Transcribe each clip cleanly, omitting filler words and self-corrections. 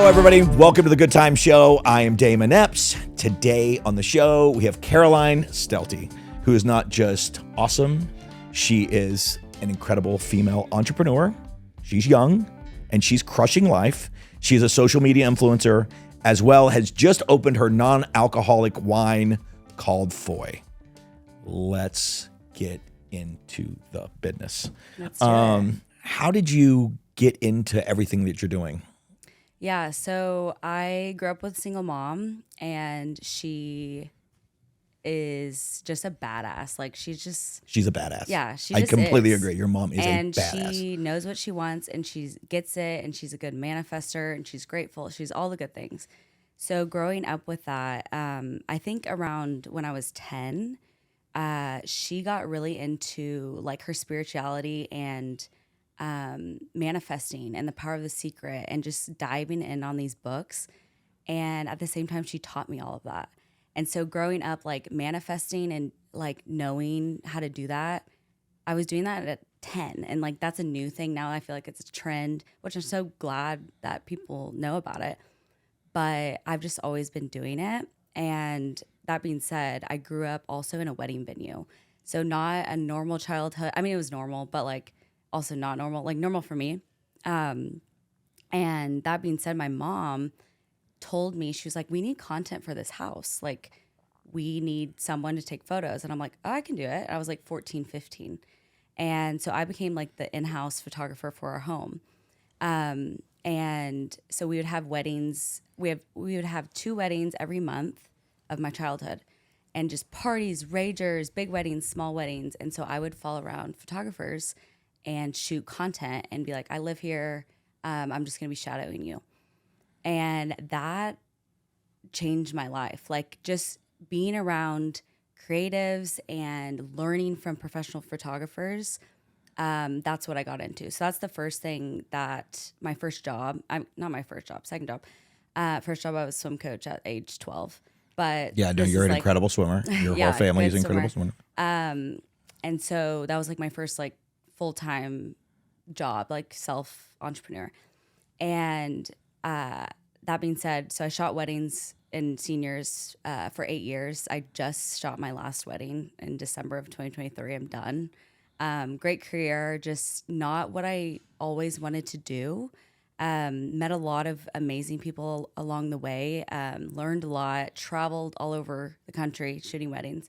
Hello, everybody. Welcome to the GoodTimes Show. I am Damon Epps. Today on the show, we have Caroline Stelte, who is not just awesome. She is an incredible female entrepreneur. She's young and she's crushing life. She's a social media influencer, as well has just opened her non-alcoholic wine called FOY. Let's get into the business. Let's do it. How did you get into everything that you're doing? Yeah, so I grew up with a single mom, and she is just a badass. Like she's a badass. Yeah, she I just completely is. agree. Your mom is And a badass. she knows what she wants, and she gets it, and she's a good manifester, and she's grateful. She's all the good things. So growing up with that, I think around when I was 10, she got really into like her spirituality and manifesting and the power of the secret and just diving in on these books. And at the same time, she taught me all of that. And so growing up, like manifesting and like knowing how to do that, I was doing that at 10. And like, that's a new thing now. I feel like it's a trend, which I'm so glad that people know about it. But I've just always been doing it. And that being said, I grew up also in a wedding venue. So not a normal childhood. I mean, it was normal, but like also not normal, like normal for me. And that being said, my mom told me, she was like, we need content for this house. Like, we need someone to take photos. And I'm like, oh, I can do it. I was like 14, 15. And so I became like the in-house photographer for our home. And so we would have weddings. We would have 2 weddings every month of my childhood, and just parties, ragers, big weddings, small weddings. And so I would follow around photographers and shoot content and be like, I live here. I'm just going to be shadowing you. And that changed my life. Like just being around creatives and learning from professional photographers. That's what I got into. So that's the first thing that my first job, not my first job, second job. First job, I was swim coach at age 12. But Yeah, no, you're an incredible swimmer. Your whole family is incredible swimmer. And so that was like my first like full-time job, like self-entrepreneur. And that being said, so I shot weddings and seniors for 8 years. I just shot my last wedding in December of 2023. I'm done. Great career, just not what I always wanted to do. Met a lot of amazing people along the way, learned a lot, traveled all over the country shooting weddings.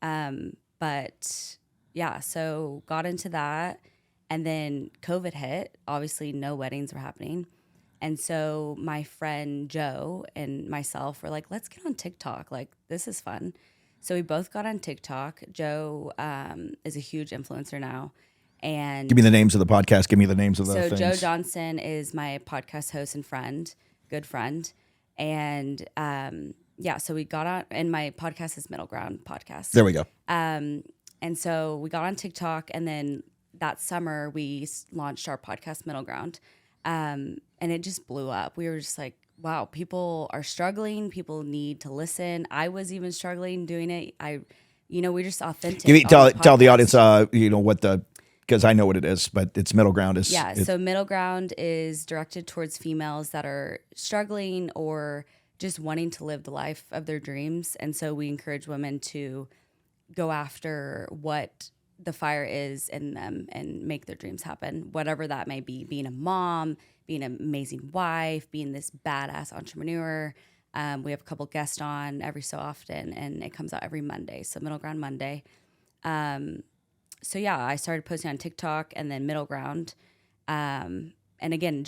But yeah, so got into that. And then COVID hit. Obviously, no weddings were happening. And so my friend Joe and myself were like, let's get on TikTok. Like, this is fun. So we both got on TikTok. Joe is a huge influencer now. And give me the names of the podcast. Give me the names of the things. So Joe Johnson is my podcast host and friend, good friend. And yeah, so we got on, and my podcast is Middle Ground Podcast. There we go. And so we got on TikTok, and then that summer we launched our podcast Middle Ground. And it just blew up. We were just like, wow, people are struggling. People need to listen. I was even struggling doing it. We're just authentic. Tell the audience, because I know what it is, but it's Middle Ground is. Yeah. So Middle Ground is directed towards females that are struggling or just wanting to live the life of their dreams. And so we encourage women to go after what the fire is in them and make their dreams happen, whatever that may be, being a mom, being an amazing wife, being this badass entrepreneur. We have a couple guests on every so often, and it comes out every Monday. So Middle Ground Monday. So yeah, I started posting on TikTok and then Middle Ground. And again,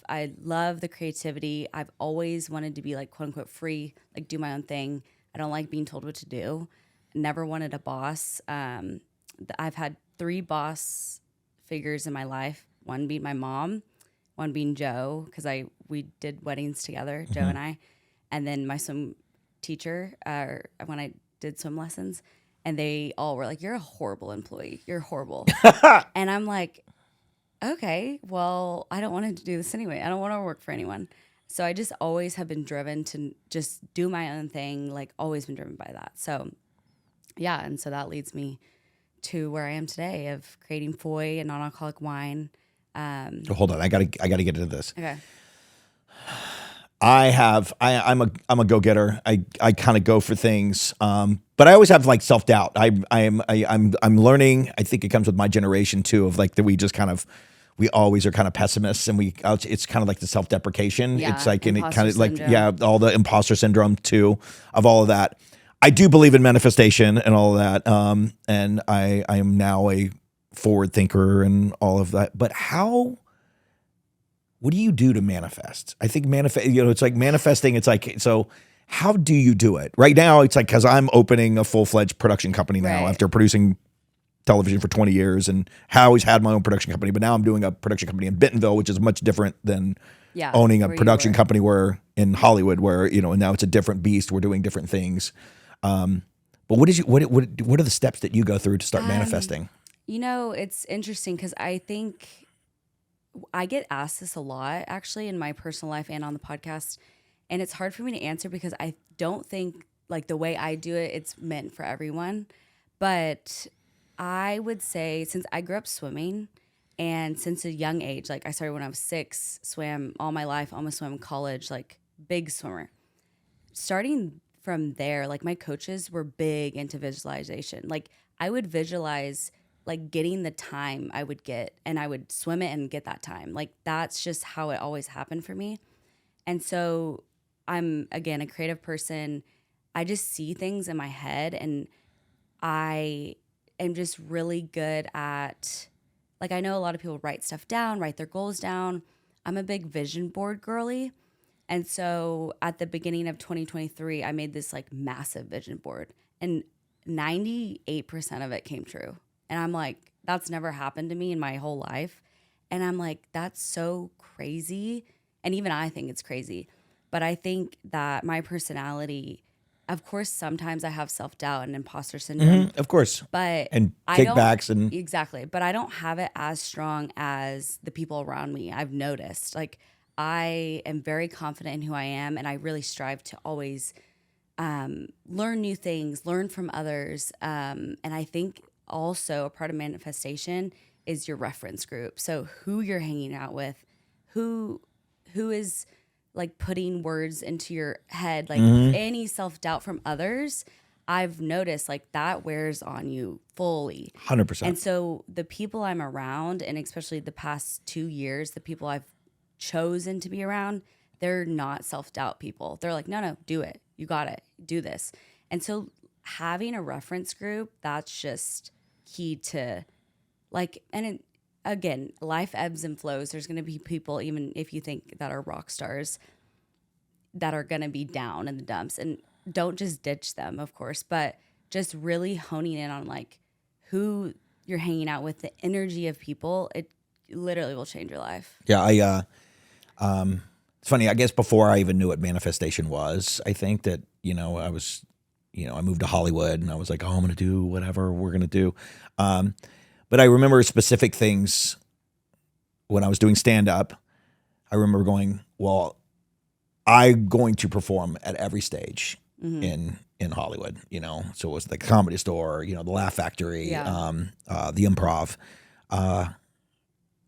I love the creativity. I've always wanted to be like, quote unquote, free, like do my own thing. I don't like being told what to do. Never wanted a boss. I've had 3 boss figures in my life. One being my mom, one being Joe, because we did weddings together, Joe and I, and then my swim teacher when I did swim lessons, and they all were like, "You're a horrible employee. You're horrible." And I'm like, "Okay, well, I don't want to do this anyway. I don't want to work for anyone." So I just always have been driven to just do my own thing. Like always been driven by that. So yeah, and so that leads me to where I am today of creating FOY, a non-alcoholic wine. Hold on, I gotta get into this. Okay. I'm a go-getter. I kind of go for things. But I always have like self-doubt. I'm learning. I think it comes with my generation too, of like that we always are kind of pessimists, and it's kind of like the self-deprecation. Yeah, it's like, and it kind of imposter like, syndrome. all the imposter syndrome too, of all of that. I do believe in manifestation and all of that. And I am now a forward thinker and all of that. But what do you do to manifest? I think it's like manifesting. It's like, so how do you do it? Right now, it's like, because I'm opening a full-fledged production company now Right. after producing television for 20 years, and I always had my own production company, but now I'm doing a production company in Bentonville, which is much different than owning a where you production were. company where in Hollywood, where, and now it's a different beast. We're doing different things. But what are the steps that you go through to start manifesting? It's interesting because I think I get asked this a lot, actually, in my personal life and on the podcast. And it's hard for me to answer because I don't think, like, the way I do it, it's meant for everyone. But I would say, since I grew up swimming, and since a young age, like I started when I was 6, swam all my life, almost swam in college, like big swimmer. Starting from there, like my coaches were big into visualization. Like I would visualize like getting the time I would get, and I would swim it and get that time. Like that's just how it always happened for me. And so I'm, again, a creative person. I just see things in my head, and I am just really good at, like, I know a lot of people write stuff down, write their goals down. I'm a big vision board girly. And so at the beginning of 2023, I made this like massive vision board, and 98% of it came true. And I'm like, that's never happened to me in my whole life. And I'm like, that's so crazy. And even I think it's crazy. But I think that my personality, of course, sometimes I have self-doubt and imposter syndrome. Of course. But And I don't, kickbacks and exactly. But I don't have it as strong as the people around me. I've noticed. Like I am very confident in who I am, and I really strive to always learn new things, learn from others. And I think also a part of manifestation is your reference group. So who you're hanging out with, who is like putting words into your head, like any self-doubt from others, I've noticed like that wears on you fully. 100%. And so the people I'm around, and especially the past 2 years, the people I've chosen to be around, they're not self-doubt people. They're like, no, do it. You got it. Do this. And so having a reference group, that's just key to like, again, life ebbs and flows. There's going to be people, even if you think that are rock stars, that are going to be down in the dumps, and don't just ditch them, of course, but just really honing in on like who you're hanging out with, the energy of people. It literally will change your life. Yeah, it's funny. I guess before I even knew what manifestation was, I think that, I was, I moved to Hollywood, and I was like, oh, I'm going to do whatever we're going to do. But I remember specific things when I was doing stand up. I remember going, well, I'm going to perform at every stage in Hollywood, so it was the Comedy Store, the Laugh Factory, the Improv.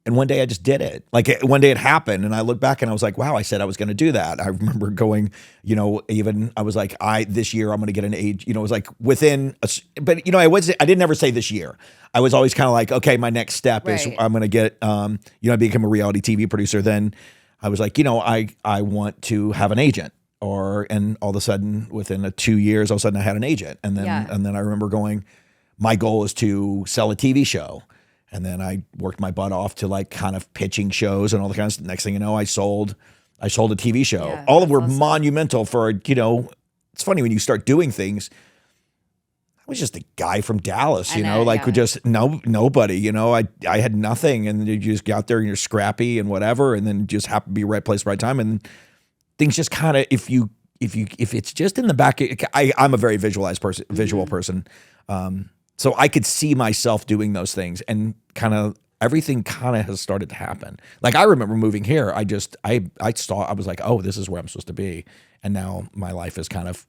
And one day I just did it. Like one day it happened, and I looked back and I was like, wow, I said I was going to do that. I remember going, even I was like, this year I'm going to get an age, it was like within, but I didn't ever say this year. I was always kind of like, okay, my next step is I'm going to get, I become a reality TV producer. Then I was like, I want to have an agent, and all of a sudden within 2 years, all of a sudden I had an agent. And then I remember going, my goal is to sell a TV show. And then I worked my butt off to like kind of pitching shows and all the kinds of, next thing you know, I sold a TV show. Yeah, all of them were awesome. monumental for, it's funny when you start doing things. I was just a guy from Dallas, just nobody, I had nothing, and you just get out there and you're scrappy and whatever, and then just happen to be right place, right time. And things just kind of, if it's just in the back, I'm a very visual person. So I could see myself doing those things, and kind of everything kind of has started to happen. Like I remember moving here, I was like, oh, this is where I'm supposed to be. And now my life is kind of,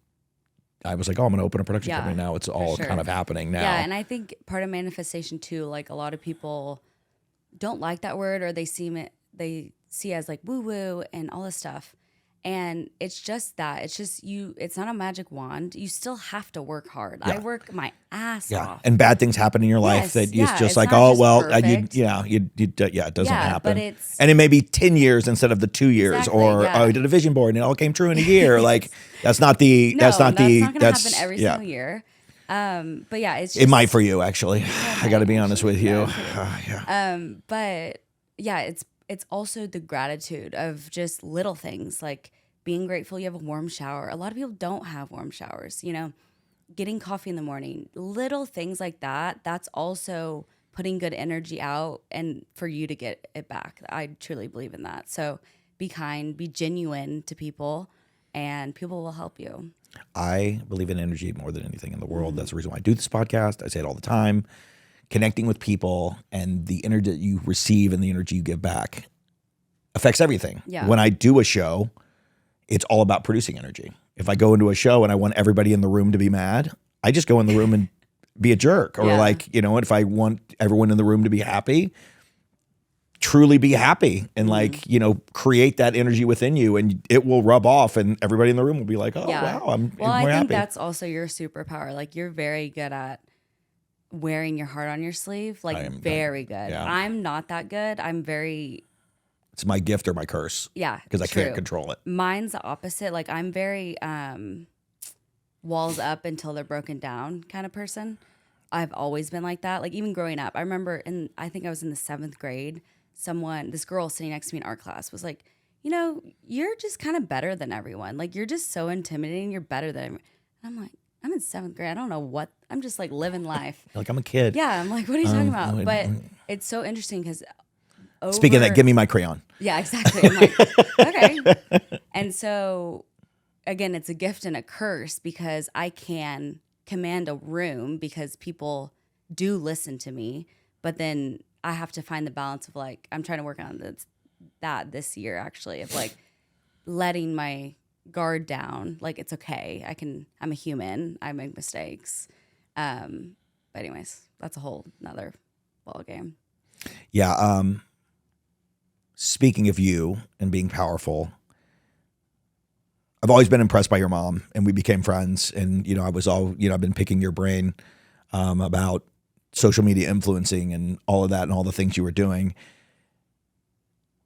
I was like, oh, I'm going to open a production company now. It's all kind of happening now. Yeah, and I think part of manifestation too, like a lot of people don't like that word, or they see as like woo-woo and all this stuff. And it's just that. It's just it's not a magic wand. You still have to work hard. Yeah. I work my ass off. And bad things happen in your life that it's just it's like, not oh, just well, perfect. it doesn't happen. But it's, and it may be 10 years instead of the 2 years, Exactly, or, yeah. oh, you did a vision board and it all came true in a year. Like, that's not the, no, that's not the, not going to that's, happen every yeah. single year. But yeah, it's just, It might for you, actually. I got to be honest with you. But yeah, it's also the gratitude of just little things, like being grateful you have a warm shower. A lot of people don't have warm showers, you know, getting coffee in the morning, little things like that. That's also putting good energy out and for you to get it back. I truly believe in that. So be kind, be genuine to people, and people will help you. I believe in energy more than anything in the world. That's the reason why I do this podcast. I say it all the time. Connecting with people and the energy that you receive and the energy you give back affects everything. Yeah. When I do a show, it's all about producing energy. If I go into a show and I want everybody in the room to be mad, I just go in the room and be a jerk. Or like, you know, if I want everyone in the room to be happy, truly be happy and like, you know, create that energy within you, and it will rub off and everybody in the room will be like, oh, wow, I'm more I think happy. that's also your superpower. Like, you're very good at wearing your heart on your sleeve. Like, very good. Yeah. I'm not that good. It's my gift or my curse. Yeah, because I can't control it. Mine's the opposite. Like, I'm very walls up until they're broken down kind of person. I've always been like that. Like, even growing up, I remember I think I was in the 7th grade. This girl sitting next to me in art class was like, you know, you're just kind of better than everyone. Like, you're just so intimidating. You're better than everyone. And I'm like, I'm in 7th grade. I don't know what. I'm just like living life. Like, I'm a kid. Yeah. I'm like, what are you talking about? But it's so interesting because speaking of that, give me my crayon. Yeah, exactly. I'm like, okay. And so, again, it's a gift and a curse because I can command a room because people do listen to me, but then I have to find the balance of like, I'm trying to work on this year actually, of like letting my guard down. Like, it's okay. I'm a human. I make mistakes. But anyways, that's a whole nother ball game. Yeah. Speaking of you and being powerful, I've always been impressed by your mom, and we became friends. And, you know, I've been picking your brain about social media influencing and all of that and all the things you were doing.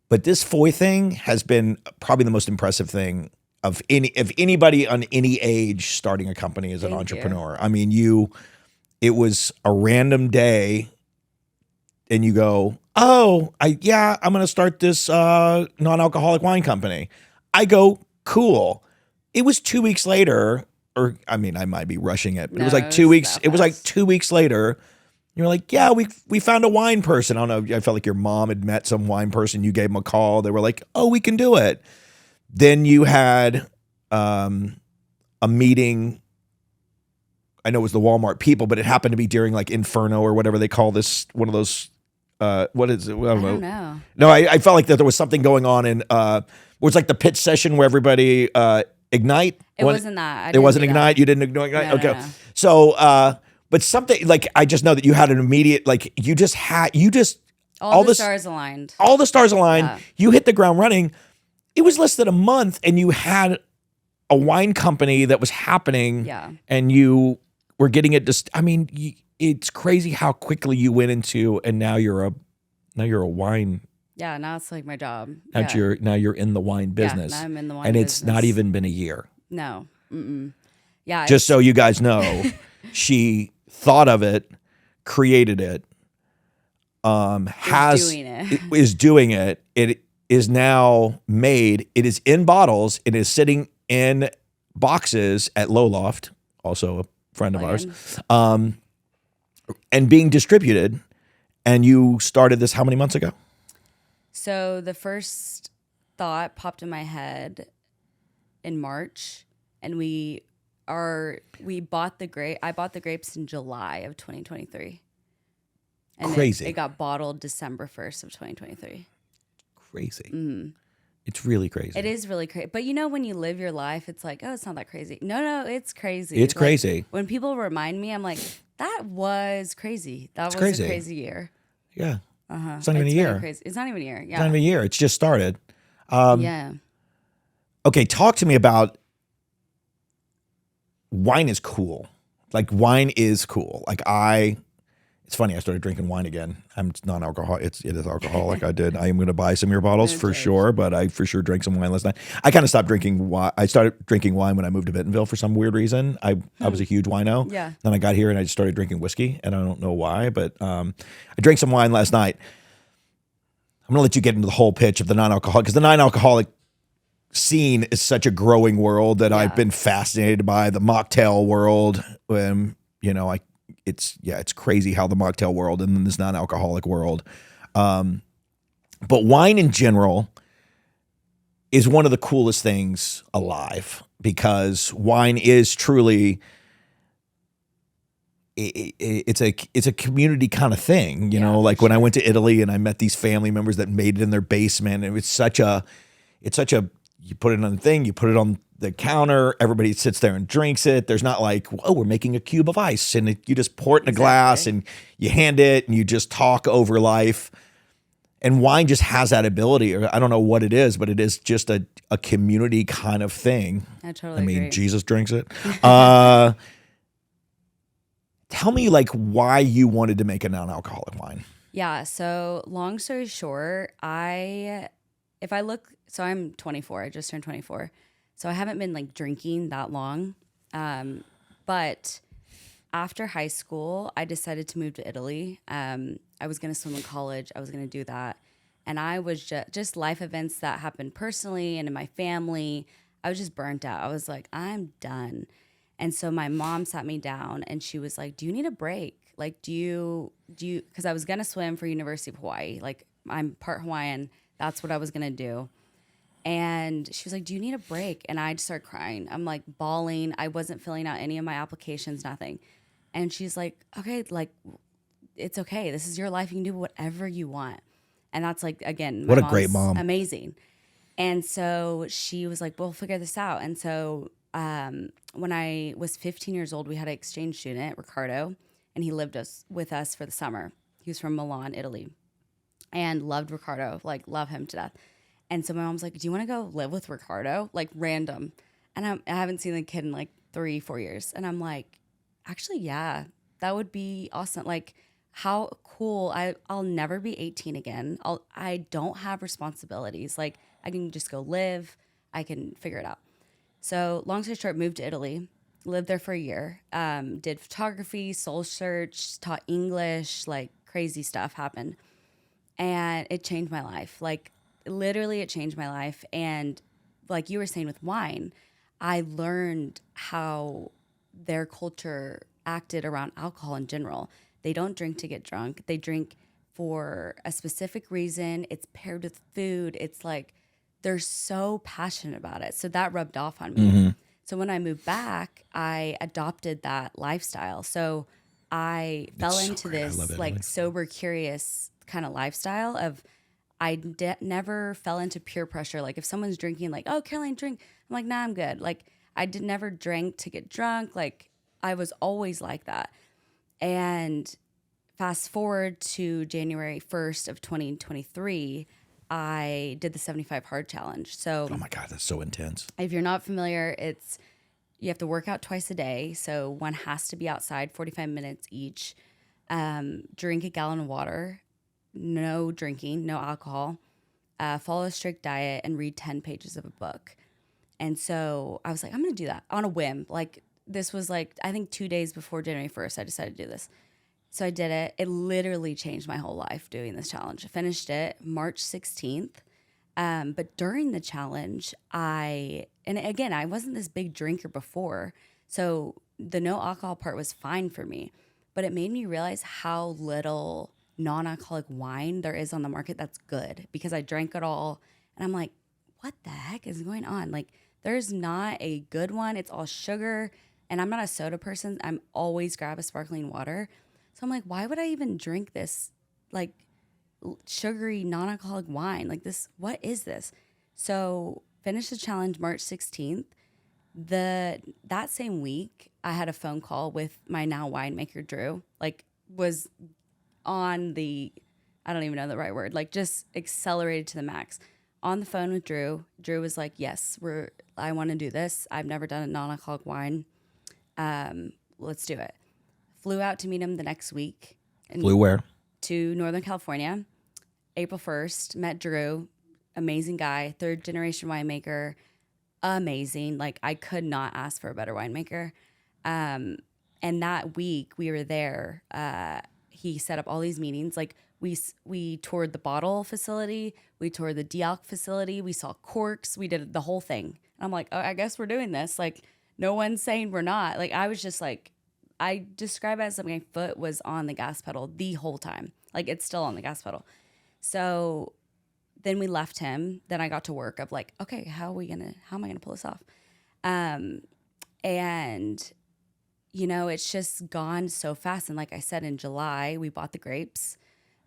But this FOY thing has been probably the most impressive thing of anybody on any age starting a company as an entrepreneur. I mean, it was a random day and you go, oh, I'm going to start this non-alcoholic wine company. I go, cool. It was 2 weeks later, or I mean, I might be rushing it, but it was like 2 weeks. It was like 2 weeks later. You're like, yeah, we found a wine person. I don't know. I felt like your mom had met some wine person. You gave them a call. They were like, oh, we can do it. Then you had a meeting. I know it was the Walmart people, but it happened to be during like Inferno or whatever they call this, one of those. What is it? I don't know. No, I felt like that there was something going on in it was like the pitch session where everybody Ignite. It wasn't that. It wasn't Ignite. You didn't Ignite. No, okay. No. So, but something like, I just know that you had an immediate, like all the stars aligned. All the stars aligned. Yeah. You hit the ground running. It was less than a month and you had a wine company that was happening. Yeah. And you were getting it. It's crazy how quickly you went into, and now you're a wine. Yeah. Now it's like my job. Now you're in the wine business. Yeah, now I'm in the wine business. And business. It's not even been a year. No. Mm-mm. Yeah. Just so you guys know, she thought of it, created it, is doing it. It is now made. It is in bottles. It is sitting in boxes at Low Loft, also a friend of ours, and being distributed. And you started this how many months ago? So the first thought popped in my head in March, and we bought the grape. I bought the grapes in July of 2023. And crazy. It got bottled December 1st of 2023. Crazy. Mm-hmm. It's really crazy. It is really crazy. But you know, when you live your life, it's like, oh, it's not that crazy. No, it's crazy. It's crazy. When people remind me, I'm like, that was crazy. That was crazy. A crazy year. Yeah. Uh-huh. It's not even a year. Crazy. It's not even a year. Yeah. It's not even a year. It's just started. Yeah. Okay, talk to me about wine is cool. Like wine is cool. It's funny. I started drinking wine again. I'm non-alcoholic. It is alcoholic. I am going to buy some of your bottles for sure. But I for sure drank some wine last night. I kind of stopped drinking wine. I started drinking wine when I moved to Bentonville for some weird reason. I was a huge wino. Yeah. Then I got here and I just started drinking whiskey, and I don't know why. But I drank some wine last night. I'm going to let you get into the whole pitch of the non-alcoholic, because the non-alcoholic scene is such a growing world that I've been fascinated by the mocktail world. It's crazy how the mocktail world and then this non-alcoholic world. But wine in general is one of the coolest things alive, because wine is truly, it's a community kind of thing, like when I went to Italy and I met these family members that made it in their basement. And it's such a, you put it on the thing, you put it on the counter, everybody sits there and drinks it. There's not like, oh, we're making a cube of ice, and you just pour it in a glass and you hand it and you just talk over life. And wine just has that ability, or I don't know what it is, but it is just a community kind of thing. I totally agree. Jesus drinks it. Tell me like why you wanted to make a non-alcoholic wine. Yeah. So long story short, so I'm 24. I just turned 24. So I haven't been like drinking that long. But after high school, I decided to move to Italy. I was going to swim in college. I was going to do that. And I was just life events that happened personally and in my family. I was just burnt out. I was like, I'm done. And so my mom sat me down and she was like, do you need a break? Like, do you, because I was going to swim for University of Hawaii. Like, I'm part Hawaiian. That's what I was going to do. And she was like, do you need a break? And I just started crying. I'm like bawling. I wasn't filling out any of my applications, nothing. And she's like, okay, like, it's okay. This is your life. You can do whatever you want. And that's like, again, what a great mom. Amazing. And so she was like, we'll figure this out. And so when I was 15 years old, we had an exchange student, Ricardo, and he lived with us for the summer. He was from Milan, Italy, and loved Ricardo, like love him to death. And so my mom's like, do you want to go live with Ricardo? Like random. And I haven't seen the kid in like 3-4 years. And I'm like, actually, yeah, that would be awesome. Like how cool. I'll never be 18 again. I don't have responsibilities. Like I can just go live. I can figure it out. So long story short, moved to Italy, lived there for a year, did photography, soul search, taught English, like crazy stuff happened. And it changed my life. Like literally it changed my life. And like you were saying with wine, I learned how their culture acted around alcohol in general. They don't drink to get drunk. They drink for a specific reason. It's paired with food. It's like they're so passionate about it. So that rubbed off on me. Mm-hmm. So when I moved back, I adopted that lifestyle. So I fell into this like sober, curious kind of lifestyle of never fell into peer pressure. Like if someone's drinking, like, oh, Caroline, drink. I'm like, nah, I'm good. Like I never drank to get drunk. Like I was always like that. And fast forward to January 1st of 2023, I did the 75 hard challenge. So, oh my God, that's so intense. If you're not familiar, you have to work out twice a day. So one has to be outside 45 minutes each, drink a gallon of water, no drinking, no alcohol, follow a strict diet, and read 10 pages of a book. And so I was like, I'm going to do that on a whim. Like this was like, I think 2 days before January 1st, I decided to do this. So I did it. It literally changed my whole life doing this challenge. I finished it March 16th. But during the challenge, and again, I wasn't this big drinker before. So the no alcohol part was fine for me. But it made me realize how little non-alcoholic wine there is on the market that's good, because I drank it all. And I'm like, what the heck is going on? Like, there's not a good one. It's all sugar. And I'm not a soda person. I'm always grab a sparkling water. So I'm like, why would I even drink this like sugary non-alcoholic wine? Like this, what is this? So finished the challenge March 16th. That same week, I had a phone call with my now winemaker, Drew, like was on I don't even know the right word, like just accelerated to the max. on the phone with Drew. Drew was like, yes, I want to do this. I've never done a non-alcoholic wine. Let's do it. Flew out to meet him the next week. Flew where? To Northern California. April 1st, met Drew. Amazing guy, 3rd generation winemaker. Amazing. Like, I could not ask for a better winemaker. And that week we were there. He set up all these meetings. Like, we toured the bottle facility. We toured the Dealc facility. We saw corks. We did the whole thing. And I'm like, oh, I guess we're doing this. Like, no one's saying we're not. Like, I was just like, I describe it as my foot was on the gas pedal the whole time. Like, it's still on the gas pedal. So then we left him. Then I got to work of like, okay, how am I gonna pull this off? And you know, it's just gone so fast. And like I said, in July, we bought the grapes.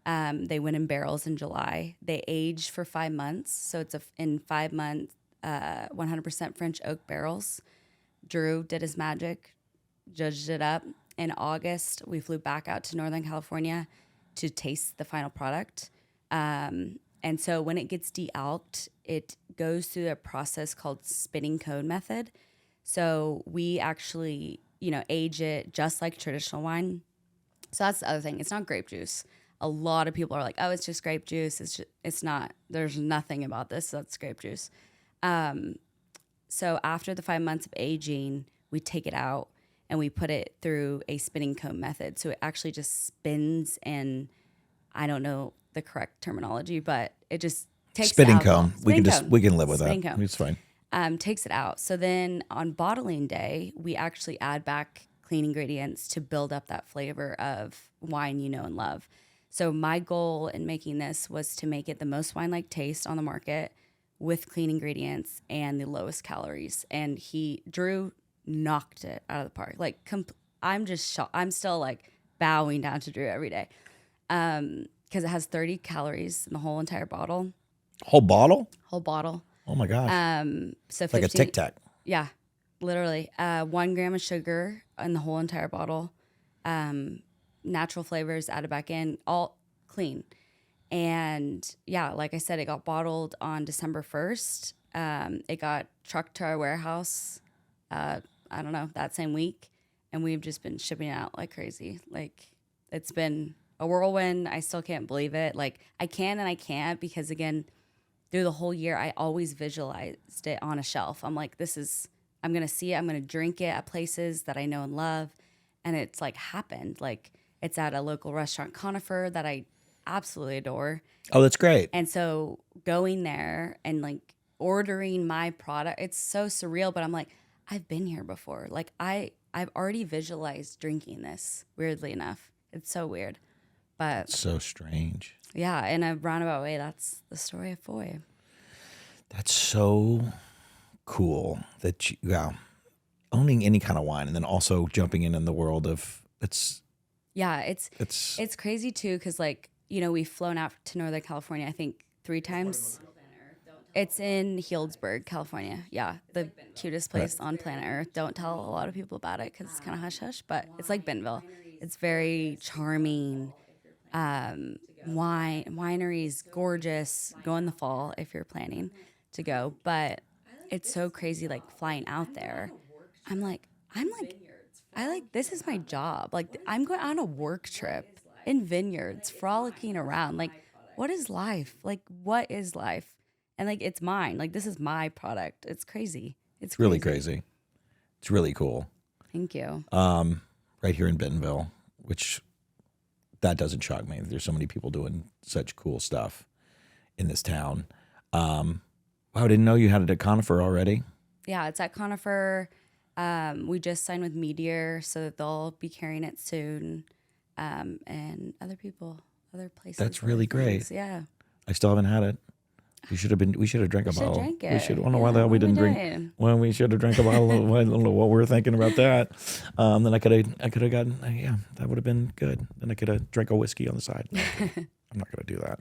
They went in barrels in July. They aged for 5 months. So it's in 5 months, 100% French oak barrels. Drew did his magic, judged it up. In August, we flew back out to Northern California to taste the final product. And so when it gets de-alked, it goes through a process called spinning cone method. So we actually, you know, age it just like traditional wine. So that's the other thing. It's not grape juice. A lot of people are like, oh, it's just grape juice. It's not. There's nothing about this that's grape juice. So after the 5 months of aging, we take it out and we put it through a spinning cone method. So it actually just spins, and I don't know the correct terminology, but it just takes spinning the alcohol. cone. We can live with Spinning that. cone. It's fine. Takes it out. So then on bottling day, we actually add back clean ingredients to build up that flavor of wine you know and love. So my goal in making this was to make it the most wine-like taste on the market with clean ingredients and the lowest calories. And Drew knocked it out of the park. Like, I'm just shocked. I'm still like bowing down to Drew every day. Because it has 30 calories in the whole entire bottle. Whole bottle? Whole bottle. Oh my gosh. So it's like a Tic Tac. Yeah, literally. 1 gram of sugar in the whole entire bottle. Natural flavors added back in, all clean. And yeah, like I said, it got bottled on December 1st. It got trucked to our warehouse, I don't know, that same week. And we've just been shipping it out like crazy. Like, it's been a whirlwind. I still can't believe it. Like, I can and I can't, because again, through the whole year, I always visualized it on a shelf. I'm like, I'm going to see it. I'm going to drink it at places that I know and love. And it's like happened. Like, it's at a local restaurant, Conifer, that I absolutely adore. Oh, that's great. And so going there and like ordering my product, it's so surreal, but I'm like, I've been here before. Like, I've already visualized drinking this, weirdly enough. It's so weird. But so strange. Yeah, in a roundabout way, that's the story of FOY. That's so cool that owning any kind of wine, and then also jumping in the world of it's crazy too, because like, you know, we've flown out to Northern California, I think 3 times. It's in Healdsburg, California. Yeah, the cutest place on planet Earth. Don't tell a lot of people about it because it's kind of hush hush, but it's like Bentonville. It's very charming. Wineries, gorgeous. Go in the fall if you're planning to go. But it's so crazy, like flying out there. I'm like, this is my job. Like, I'm going on a work trip in vineyards, frolicking around. Like, what is life? Like, what is life? And like, it's mine. Like, this is my product. It's crazy. It's really crazy. It's really cool. Thank you. Right here in Bentonville, which that doesn't shock me. There's so many people doing such cool stuff in this town. Wow, I didn't know you had it at Conifer already. Yeah, it's at Conifer. We just signed with Meteor, so that they'll be carrying it soon. And other places. That's really great. Yeah. I still haven't had it. We should have drank a bottle. Drink it. We should. I don't know why the hell we didn't drink. Well, we should have drank a bottle. I don't know what we were thinking about that. Then I could have gotten. Yeah, that would have been good. Then I could have drank a whiskey on the side. I'm not going to do that.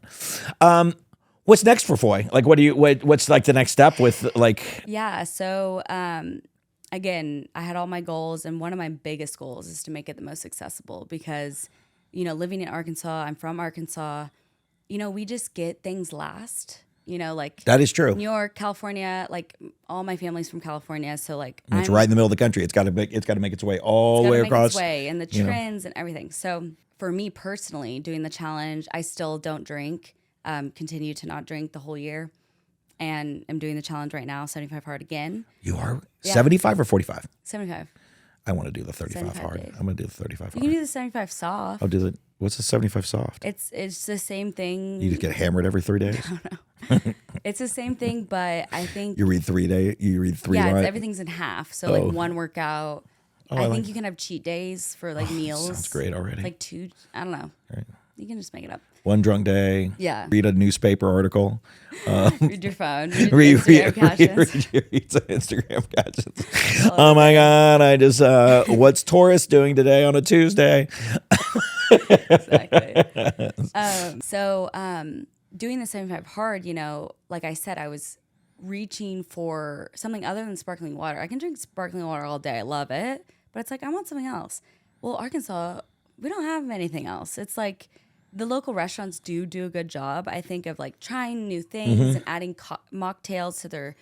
What's next for FOY? Like, what's like the next step with like? Yeah. So, again, I had all my goals, and one of my biggest goals is to make it the most accessible, because, you know, living in Arkansas, I'm from Arkansas. You know, we just get things last. like That is true. New York, California, like all my family's from California. So like And it's right in the middle of the country. It's got to make its way all the way make across. its way, and the trends and everything. So for me personally, doing the challenge, I still don't drink, continue to not drink the whole year. And I'm doing the challenge right now, 75 hard again. You are 75 or 45? 75. I want to do the 35 hard. days. I'm going to do the 35 You hard. can do the 75 soft. I'll do the, what's the 75 soft? It's the same thing. You just get hammered every 3 days? It's the same thing, but I think You read 3 days? You read 3 yeah, lines? everything's in half. So like one workout. I think you can have cheat days for like meals. Sounds great already. Like 2, I don't know. Right. You can just make it up. One drunk day. Yeah. Read a newspaper article. Read your phone. Read Instagram captions. Read some Instagram captions. Oh my God! I just what's Taurus doing today on a Tuesday? Exactly. Doing the 75 hard, like I said, I was reaching for something other than sparkling water. I can drink sparkling water all day. I love it. But it's like, I want something else. Well, Arkansas, we don't have anything else. It's like the local restaurants do a good job, I think, of like trying new things and adding mocktails to their,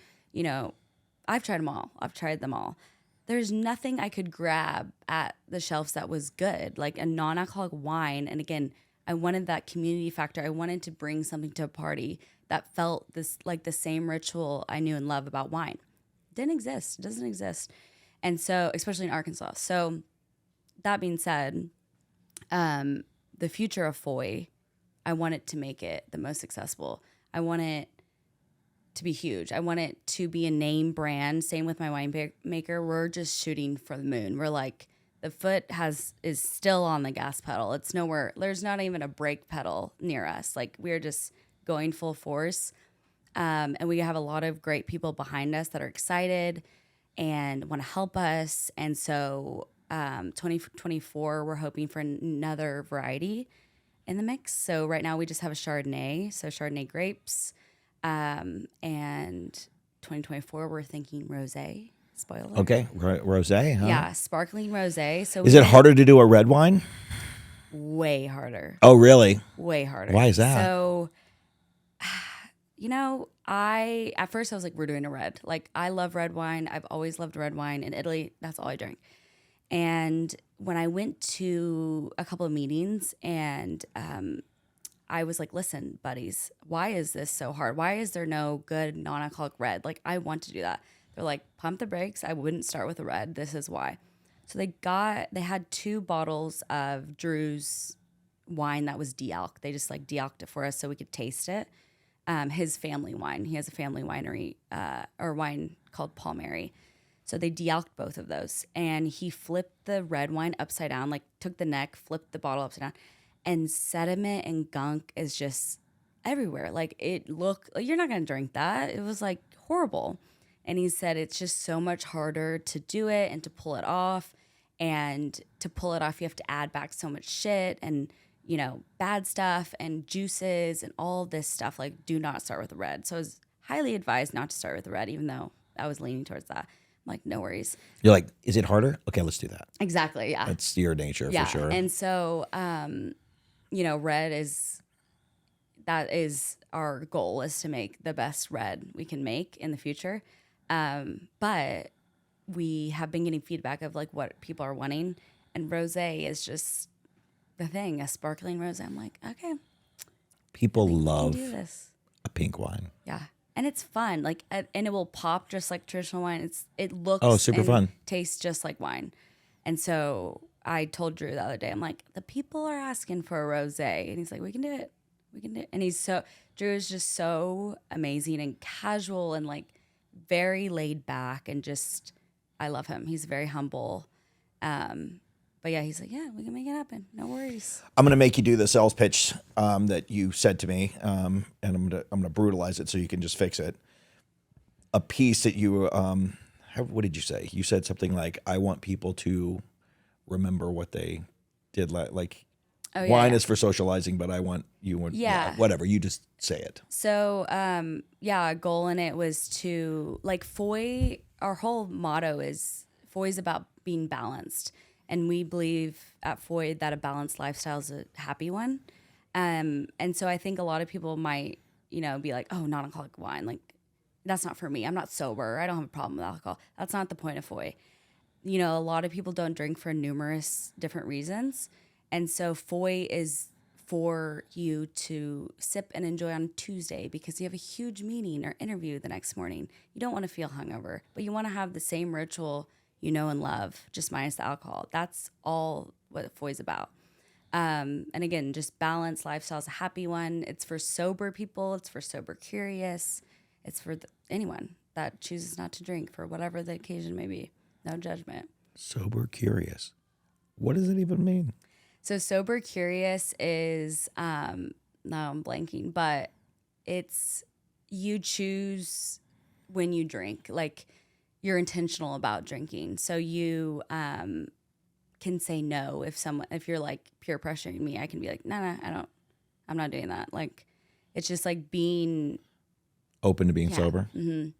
I've tried them all. I've tried them all. There's nothing I could grab at the shelves that was good, like a non-alcoholic wine. And again, I wanted that community factor. I wanted to bring something to a party that felt this like the same ritual I knew and love about wine. Didn't exist. It doesn't exist. And so, especially in Arkansas. So that being said, the future of FOY, I want it to make it the most accessible. I want it to be huge. I want it to be a name brand. Same with my winemaker. We're just shooting for the moon. We're like, the foot is still on the gas pedal. It's nowhere. There's not even a brake pedal near us. Like we're just going full force. And we have a lot of great people behind us that are excited and want to help us. And so 2024, we're hoping for another variety in the mix. So right now we just have a Chardonnay, so Chardonnay grapes. And 2024, we're thinking rosé. Spoiler. Okay, rosé, huh? Yeah, sparkling rosé. So is it harder to do a red wine? Way harder. Oh, really? Way harder. Why is that? So, at first I was like, we're doing a red. Like, I love red wine. I've always loved red wine. In Italy, that's all I drank. And when I went to a couple of meetings and I was like, listen, buddies, why is this so hard? Why is there no good non-alcoholic red? Like, I want to do that. They're like, pump the brakes. I wouldn't start with a red. This is why. So they had 2 bottles of Drew's wine that was de-alked. They just like de-alked it for us so we could taste it. His family wine. He has a family winery or wine called Paul Mary. So they de-alked both of those. And he flipped the red wine upside down, like took the neck, flipped the bottle upside down. And sediment and gunk is just everywhere. Like it looked, like, you're not going to drink that. It was like horrible. And he said it's just so much harder to do it and to pull it off. And to pull it off, you have to add back so much shit and, bad stuff and juices and all this stuff. Like, do not start with the red. So I was highly advised not to start with the red, even though I was leaning towards that. I'm like, no worries. You're like, is it harder? Okay, let's do that. Exactly, yeah. That's your nature for sure. And so, red that is our goal, is to make the best red we can make in the future. But we have been getting feedback of like what people are wanting, and rosé is just the thing, a sparkling rosé. I'm like, okay. People love do this. a pink wine. Yeah. And it's fun. Like, and it will pop just like traditional wine. It looks super and fun. Tastes just like wine. And so I told Drew the other day, I'm like, the people are asking for a rosé. And he's like, we can do it. We can do it. And Drew is just so amazing and casual and like very laid back and just, I love him. He's very humble. But yeah, he's like, yeah, we can make it happen. No worries. I'm gonna make you do the sales pitch that you said to me, and I'm gonna brutalize it so you can just fix it. A piece that you, what did you say? You said something like, "I want people to remember what they did." Like, wine is for socializing, but I want you. Whatever. You just say it. So, a goal in it was to like FOY. Our whole motto is FOY is about being balanced. And we believe at FOY that a balanced lifestyle is a happy one. And so I think a lot of people might be like, oh, non-alcoholic wine. Like, that's not for me. I'm not sober. I don't have a problem with alcohol. That's not the point of FOY. A lot of people don't drink for numerous different reasons. And so FOY is for you to sip and enjoy on Tuesday because you have a huge meeting or interview the next morning. You don't want to feel hungover, but you want to have the same ritual and love, just minus the alcohol. That's all what FOY is about. And again, just balanced lifestyle is a happy one. It's for sober people. It's for sober curious. It's for anyone that chooses not to drink for whatever the occasion may be. No judgment. Sober curious. What does it even mean? So sober curious is, now I'm blanking, but it's you choose when you drink. Like, you're intentional about drinking. So you can say no if you're like peer pressuring me, I can be like, no, I'm not doing that. Like, it's just like being open to being sober. Mm-hmm.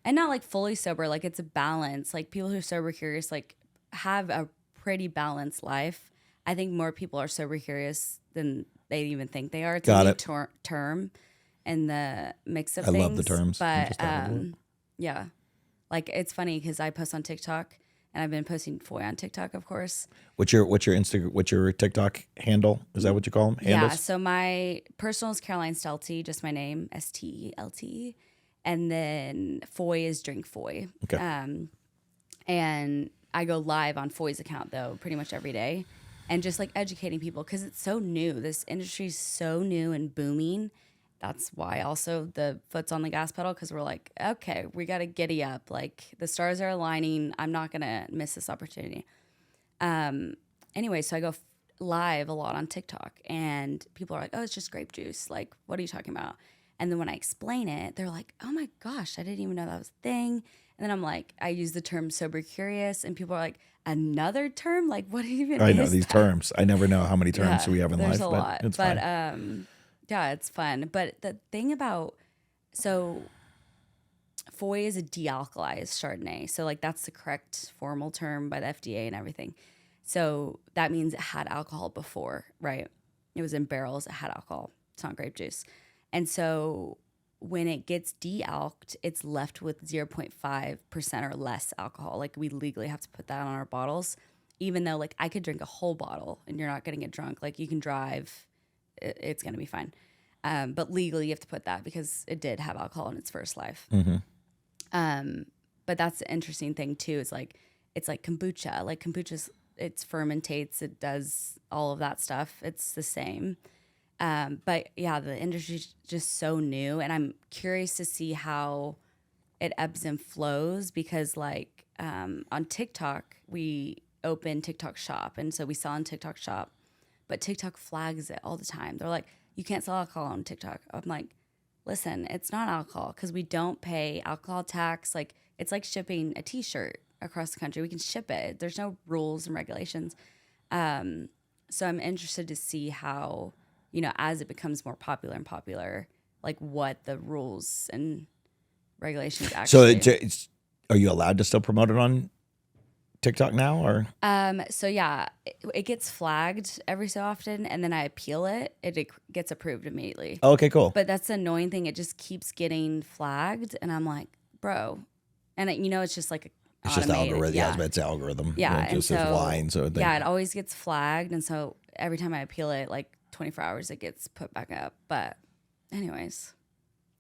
And not like fully sober. Like, it's a balance. Like, people who are sober curious, like, have a pretty balanced life. I think more people are sober curious than they even think they are. It's a new term in the mix of things. I love the terms. But yeah, like, it's funny because I post on TikTok, and I've been posting FOY on TikTok, of course. What's your TikTok handle? Is that what you call them? Handles? Yeah. So my personal is Caroline Stelte, just my name, Stelte, and then FOY is Drink FOY. Okay. And I go live on FOY's account though, pretty much every day, and just like educating people because it's so new. This industry is so new and booming. That's why also the foot's on the gas pedal, because we're like, okay, we got to giddy up. Like, the stars are aligning. I'm not going to miss this opportunity. Anyway, so I go live a lot on TikTok, and people are like, oh, it's just grape juice. Like, what are you talking about? And then when I explain it, they're like, oh my gosh, I didn't even know that was a thing. And then I'm like, I use the term sober curious, and people are like, another term? Like, what even I know is these that? terms. I never know how many terms we have in life, There's a but lot. it's but fine. yeah, it's fun. But the thing about, so FOY is a dealcoholized Chardonnay. So like, that's the correct formal term by the FDA and everything. So that means it had alcohol before, right? It was in barrels, it had alcohol. It's not grape juice. And so when it gets de-alked, it's left with 0.5% or less alcohol. Like, we legally have to put that on our bottles, even though like I could drink a whole bottle and you're not going to get drunk. Like, you can drive, it's going to be fine. But legally you have to put that because it did have alcohol in its first life. Mm-hmm. But that's the interesting thing too. It's like kombucha. Like, kombucha's, it fermentates, it does all of that stuff. It's the same. But yeah, the industry's just so new, and I'm curious to see how it ebbs and flows because like, on TikTok, we open TikTok shop. And so we sell on TikTok shop, but TikTok flags it all the time. They're like, you can't sell alcohol on TikTok. I'm like, listen, it's not alcohol because we don't pay alcohol tax. Like, it's like shipping a t-shirt across the country. We can ship it. There's no rules and regulations. So I'm interested to see how, as it becomes more popular and popular, like what the rules and regulations actually. So are you allowed to still promote it on TikTok now, or? So yeah, it gets flagged every so often, and then I appeal it. It gets approved immediately. Oh, okay, cool. But that's the annoying thing. It just keeps getting flagged, and I'm like, bro. And it's just like It's just automated. algorithm. Yeah, It's algorithm. Yeah, It just says wine. So yeah, it always gets flagged, and so every time I appeal it, like 24 hours, it gets put back up. But anyways,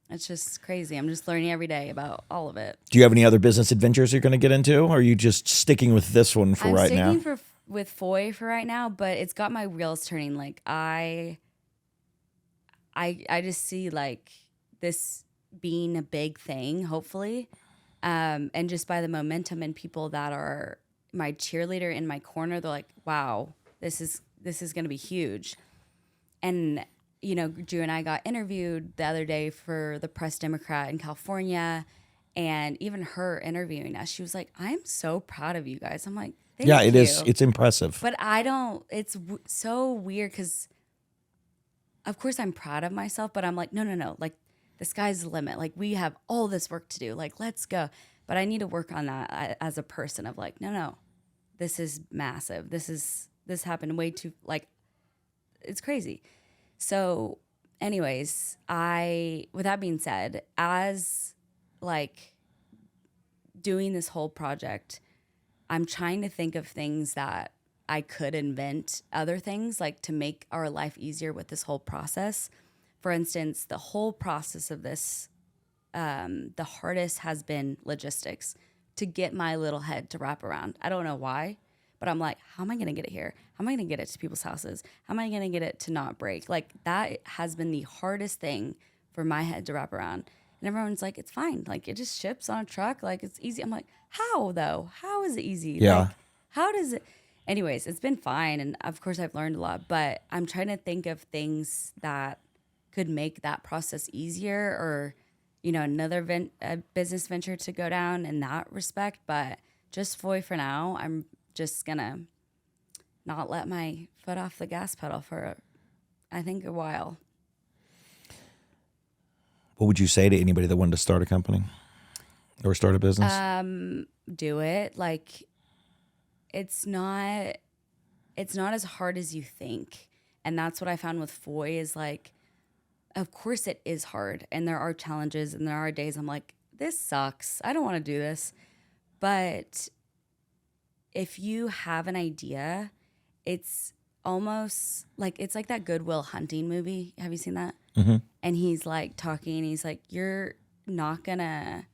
it's just crazy. I'm just learning every day about all of it. Do you have any other business adventures you're going to get into, or are you just sticking with this one for right now? I'm sticking with FOY for right now, but it's got my wheels turning. Like, I just see like this being a big thing, hopefully. And just by the momentum and people that are my cheerleader in my corner, they're like, wow, this is going to be huge. And, Drew and I got interviewed the other day for the Press Democrat in California, and even her interviewing us, she was like, I'm so proud of you guys. I'm like, thank you. It is. It's impressive. But it's so weird because of course I'm proud of myself, but I'm like, no. Like, the sky's the limit. Like, we have all this work to do. Like, let's go. But I need to work on that as a person of like, no, this is massive. This happened way too, like, it's crazy. So anyways, with that being said, as like doing this whole project, I'm trying to think of things that I could invent, other things like to make our life easier with this whole process. For instance, the whole process of this, the hardest has been logistics to get my little head to wrap around. I don't know why, but I'm like, how am I going to get it here? How am I going to get it to people's houses? How am I going to get it to not break? Like that has been the hardest thing for my head to wrap around. And everyone's like, it's fine. Like it just ships on a truck. Like it's easy. I'm like, how though? How is it easy? Yeah. Like, how does it? Anyways, it's been fine. And of course I've learned a lot, but I'm trying to think of things that could make that process easier, or, another business venture to go down in that respect. But just FOY for now, I'm just going to not let my foot off the gas pedal for, I think, a while. What would you say to anybody that wanted to start a company or start a business? Do it. Like, it's not as hard as you think. And that's what I found with FOY is like, of course it is hard. And there are challenges and there are days I'm like, this sucks. I don't want to do this. But if you have an idea, it's almost like, it's like that Good Will Hunting movie. Have you seen that? Mm-hmm. And he's like talking and he's like, you're not going to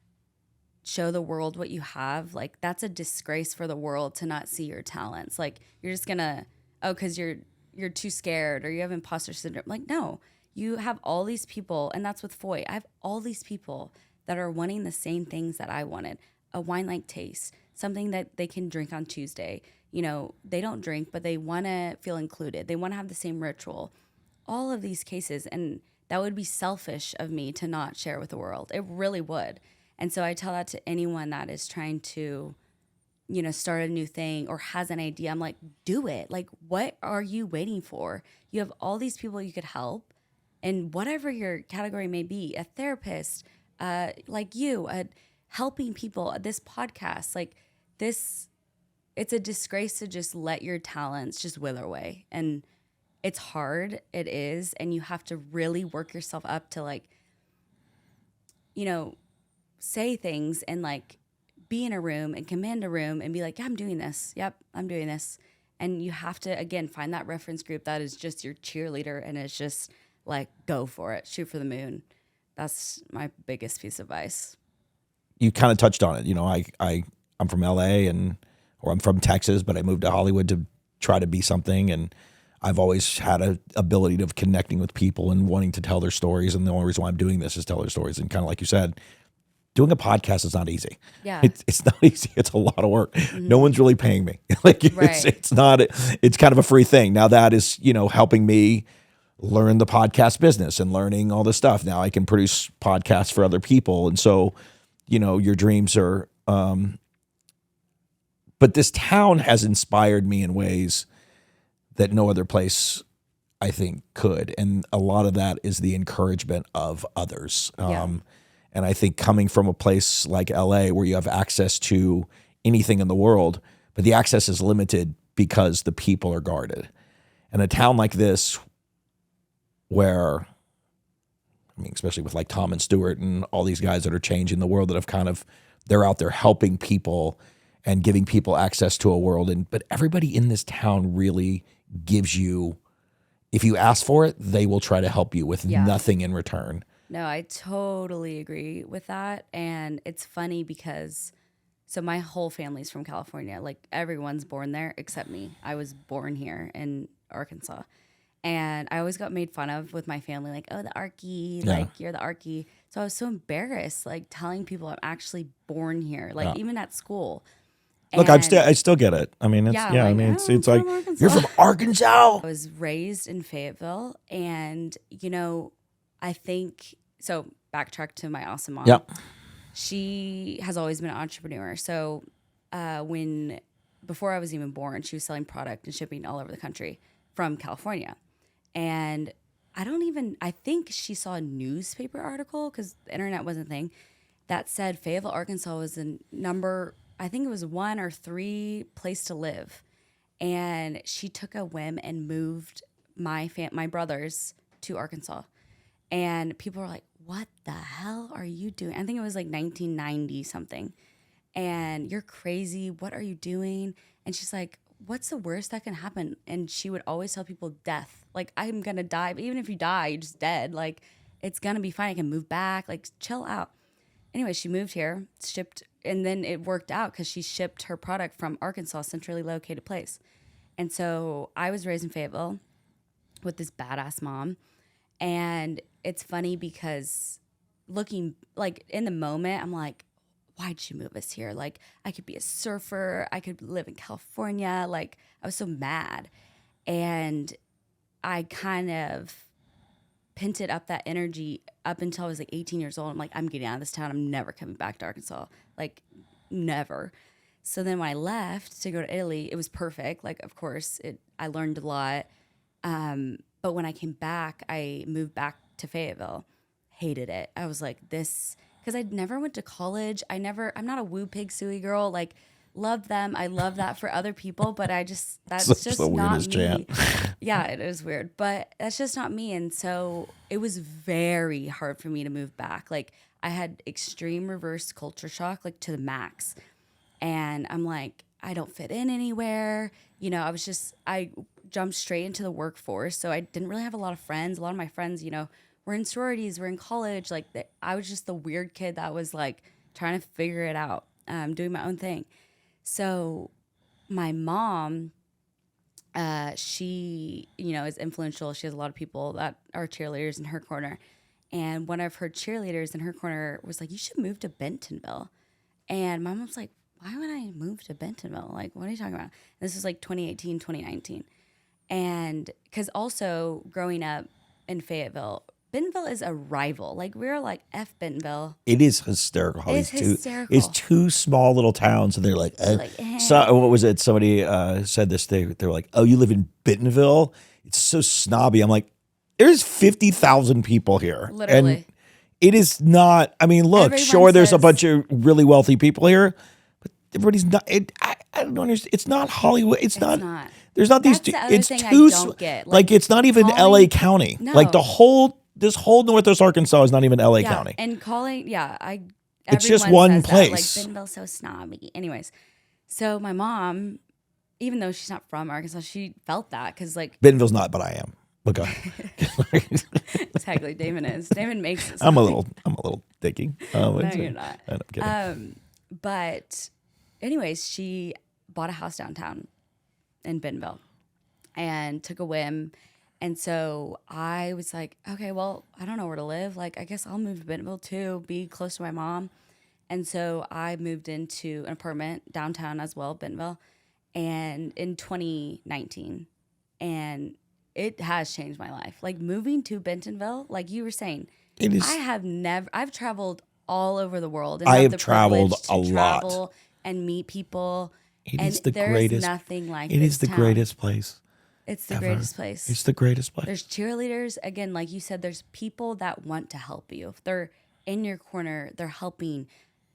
show the world what you have. Like that's a disgrace for the world to not see your talents. Like you're just going to, cause you're too scared or you have imposter syndrome. Like, no, you have all these people. And that's with FOY. I have all these people that are wanting the same things that I wanted. A wine-like taste, something that they can drink on Tuesday. They don't drink, but they want to feel included. They want to have the same ritual. All of these cases. And that would be selfish of me to not share with the world. It really would. And so I tell that to anyone that is trying to, start a new thing or has an idea. I'm like, do it. Like, what are you waiting for? You have all these people you could help. And whatever your category may be, a therapist, like you, helping people, this podcast, like this, it's a disgrace to just let your talents just wither away. And it's hard. It is. And you have to really work yourself up to like, say things and like be in a room and command a room and be like, yeah, I'm doing this. Yep, I'm doing this. And you have to, again, find that reference group that is just your cheerleader and it's just like, go for it, shoot for the moon. That's my biggest piece of advice. You kind of touched on it. I'm from LA or I'm from Texas, but I moved to Hollywood to try to be something. And I've always had an ability of connecting with people and wanting to tell their stories. And the only reason why I'm doing this is tell their stories. And kind of like you said, doing a podcast is not easy. Yeah. It's not easy. It's a lot of work. Mm-hmm. No one's really paying me. Right. It's not, it's kind of a free thing. Now that is, helping me learn the podcast business and learning all this stuff. Now I can produce podcasts for other people. And so, your dreams are, but this town has inspired me in ways that no other place I think could. And a lot of that is the encouragement of others. Yeah. And I think coming from a place like LA where you have access to anything in the world, but the access is limited because the people are guarded. And a town like this where, especially with like Tom and Stewart and all these guys that are changing the world that have they're out there helping people and giving people access to a world. But everybody in this town really gives you, if you ask for it, they will try to help you with nothing in return. No, I totally agree with that. And it's funny because, so my whole family's from California. Like everyone's born there except me. I was born here in Arkansas. And I always got made fun of with my family, like, oh, the Arkie, like you're the Arkie. So I was so embarrassed, like telling people I'm actually born here, like even at school. Look, I still get it. It's like, you're from Arkansas. I was raised in Fayetteville, and I think so. Backtrack to my awesome mom. Yep. She has always been an entrepreneur. So before I was even born, she was selling product and shipping all over the country from California, and I think she saw a newspaper article because the internet wasn't a thing that said Fayetteville, Arkansas was the number. I think it was 1 or 3 place to live. And she took a whim and moved my brothers to Arkansas. And people were like, what the hell are you doing? I think it was like 1990 something. And you're crazy. What are you doing? And she's like, what's the worst that can happen? And she would always tell people death. Like, I'm going to die. But even if you die, you're just dead. Like, it's going to be fine. I can move back. Like, chill out. Anyway, she moved here, shipped, and then it worked out because she shipped her product from Arkansas, centrally located place. And so I was raised in Fayetteville with this badass mom. And it's funny because looking, like, in the moment, I'm like, why'd she move us here? Like, I could be a surfer. I could live in California. Like, I was so mad. And I kind of pinted up that energy up until I was like 18 years old. I'm like, I'm getting out of this town. I'm never coming back to Arkansas. Like, never. So then when I left to go to Italy, it was perfect. Like, of course, I learned a lot. But when I came back, I moved back to Fayetteville. Hated it. I was like, this, because I never went to college. I'm not a woo pig suey girl. Like, love them. I love that for other people, but that's just the not weirdest me. chant. Yeah, it is weird, but that's just not me. And so it was very hard for me to move back. Like, I had extreme reverse culture shock, like to the max. And I'm like, I don't fit in anywhere. You know, I jumped straight into the workforce. So I didn't really have a lot of friends. A lot of my friends, you know, were in sororities, were in college. Like, I was just the weird kid that was like trying to figure it out, doing my own thing. So my mom, she, you know, is influential. She has a lot of people that are cheerleaders in her corner. And one of her cheerleaders in her corner was like, you should move to Bentonville. And my mom's like, why would I move to Bentonville? Like, what are you talking about? And this was like 2018, 2019. And because also growing up in Fayetteville, Bentonville is a rival. Like, we're like, F Bentonville. It is hysterical. How It's hysterical. It's two small little towns, and they're like, So what was it? Somebody said this. They were like, oh, you live in Bentonville? It's so snobby. I'm like, there's 50,000 people here. Literally. And it is not, I mean, look, Everyone sure, there's a says- bunch of really wealthy people here, but everybody's not, I don't understand. It's not Hollywood. It's not. There's not That's these, the other it's thing I too, don't get. like, it's not even LA County. No. Like, this whole Northwest Arkansas is not even LA County. And It's just everyone one says place. That, like, Bentonville's so snobby. Anyways, so my mom, even though she's not from Arkansas, she felt that because, like, Bentonville's not, but I am. Look, exactly, Damon is. Damon makes it. I'm a little dicky. No, you're not. I'm kidding. But anyways, she bought a house downtown in Bentonville and took a whim. And so I was like, okay, well, I don't know where to live. Like, I guess I'll move to Bentonville too, be close to my mom. And so I moved into an apartment downtown as well, Bentonville, and in 2019. And it has changed my life. Like, moving to Bentonville, like you were saying, I've traveled all over the world. And I have have traveled a lot. Travel and meet people. It and is the there's greatest. nothing like it this is the town. greatest place. It's the ever. greatest place. It's the greatest place. There's cheerleaders. Again, like you said, there's people that want to help you. If they're in your corner, they're helping.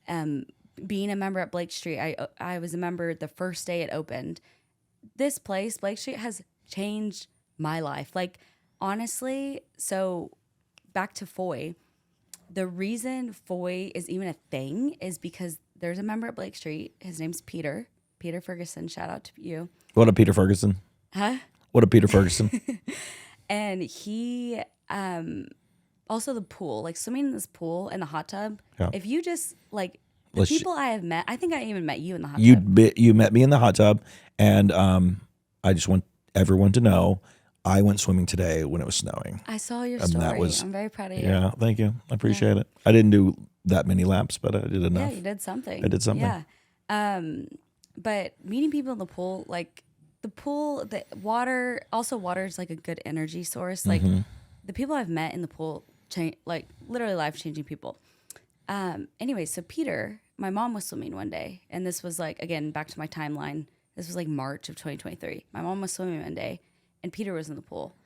Being a member at Blake Street, I was a member the first day it opened. This place, Blake Street, has changed my life. Like, honestly, so back to FOY. The reason FOY is even a thing is because there's a member at Blake Street. His name's Peter Ferguson. Shout out to you. What a Peter Ferguson. Huh? What a Peter Ferguson. And he, also the pool, like swimming in this pool in the hot tub. Yeah. If you just like the people I have met, I think I even met you in the hot tub. You met me in the hot tub, and I just want everyone to know I went swimming today when it was snowing. I saw your story. I'm very proud of you. Yeah, thank you. I appreciate it. I didn't do that many laps, but I did enough. Yeah, you did something. I did something. Yeah. But meeting people in the pool, like the pool, the water, also water is like a good energy source. Like the people I've met in the pool, like literally life-changing people. Anyway, so Peter, my mom was swimming one day, and this was like, again, back to my timeline. This was like March of 2023. My mom was swimming one day, and Peter was in the pool.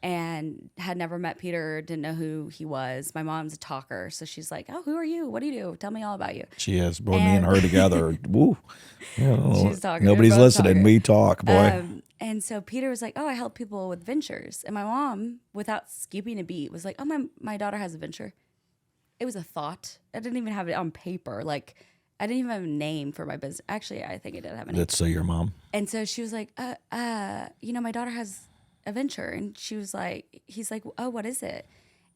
and had never met Peter, didn't know who he was. My mom's a talker, so she's like, "Oh, who are you? What do you do? Tell me all about you." She is. Boy, me and her together. Woo. She's talking. Nobody's We're both listening. talking. We talk, boy. And so Peter was like, "Oh, I help people with ventures." And my mom, without skipping a beat, was like, "Oh, my daughter has a venture." It was a thought. I didn't even have it on paper. Like, I didn't even have a name for my business. Actually, I think I did have a name. That's your mom. And so she was like, my daughter has a venture. And he's like, "Oh, what is it?"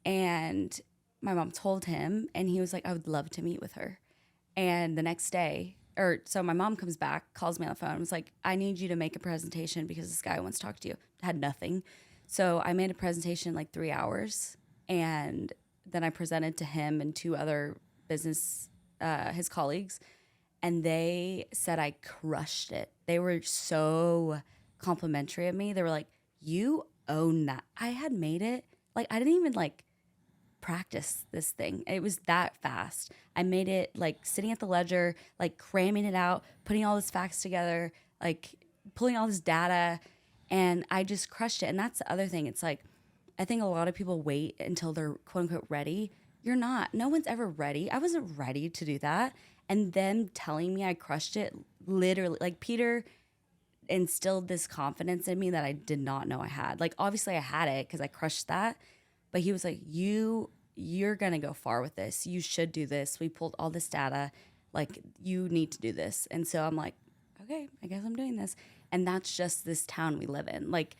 And my mom told him, and he was like, "I would love to meet with her." And the next day, so my mom comes back, calls me on the phone, and was like, "I need you to make a presentation because this guy wants to talk to you." Had nothing. So I made a presentation in like 3 hours, and then I presented to him and 2 other business, his colleagues, and they said I crushed it. They were so complimentary of me. They were like, "You own that." I had made it. Like, I didn't even like practice this thing. It was that fast. I made it like sitting at the ledger, like cramming it out, putting all these facts together, like pulling all this data, and I just crushed it. And that's the other thing. It's like, I think a lot of people wait until they're quote unquote ready. You're not. No one's ever ready. I wasn't ready to do that. And them telling me I crushed it, literally, like Peter instilled this confidence in me that I did not know I had. Like, obviously I had it because I crushed that. But he was like, you're going to go far with this. You should do this. We pulled all this data. Like, you need to do this. And so I'm like, okay, I guess I'm doing this. And that's just this town we live in. Like,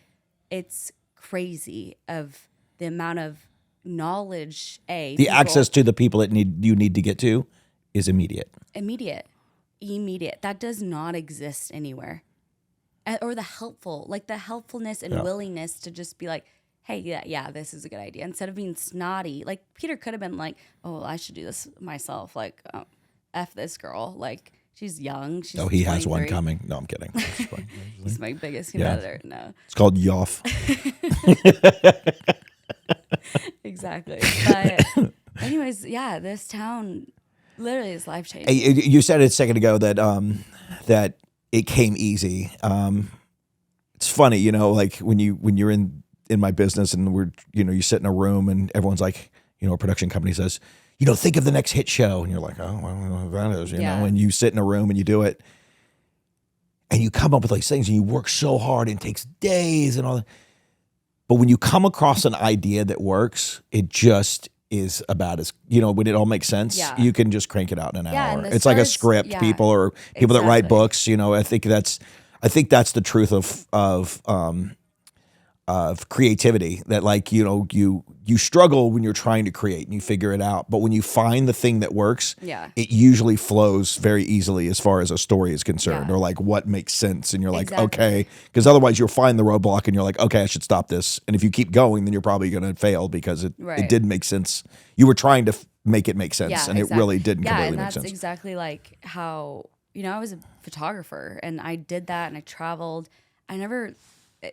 it's crazy of the amount of knowledge, the access to the people that you need to get to is immediate. Immediate. That does not exist anywhere. Or the helpfulness and willingness to just be like, "Hey, yeah, this is a good idea." Instead of being snotty, like Peter could have been like, "Oh, well, I should do this myself." Like, F this girl. Like, she's young. She's he 23. has one coming. No, I'm kidding. He's my biggest competitor. Yeah. No. It's called Yoff. Exactly. But anyways, yeah, this town literally is life-changing. You said it a second ago that that it came easy. It's funny, like when you're in my business and you sit in a room and everyone's like, a production company says, think of the next hit show. And you're like, oh, well, that is, know, and you sit in a room and you do it and you come up with these things and you work so hard and it takes days and all that. But when you come across an idea that works, it just is about as, when it all makes sense, you can just crank it out in an hour. It's like a script, people that write books, I think that's the truth of creativity, that like, you struggle when you're trying to create and you figure it out. But when you find the thing that works, it usually flows very easily as far as a story is concerned, or like what makes sense. And you're like, okay, because otherwise you'll find the roadblock and you're like, okay, I should stop this. And if you keep going, then you're probably going to fail because it didn't make sense. You were trying to make it make sense and it really didn't completely make sense. And that's exactly like how, I was a photographer and I did that and I traveled.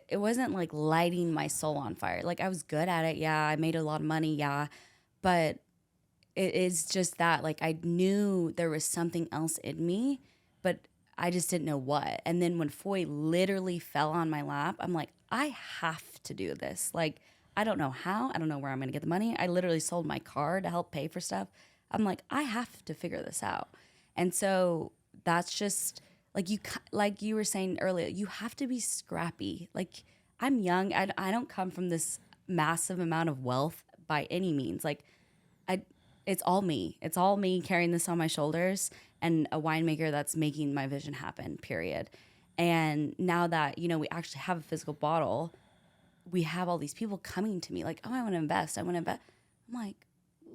It wasn't like lighting my soul on fire. Like, I was good at it. Yeah. I made a lot of money. Yeah. But it is just that, like, I knew there was something else in me, but I just didn't know what. And then when FOY literally fell on my lap, I'm like, I have to do this. Like, I don't know how. I don't know where I'm going to get the money. I literally sold my car to help pay for stuff. I'm like, I have to figure this out. And so that's just... Like you were saying earlier, you have to be scrappy. Like, I'm young. I don't come from this massive amount of wealth by any means. Like, it's all me. It's all me carrying this on my shoulders and a winemaker that's making my vision happen, period. And now that, we actually have a physical bottle, we have all these people coming to me like, "Oh, I want to invest. I want to invest." I'm like,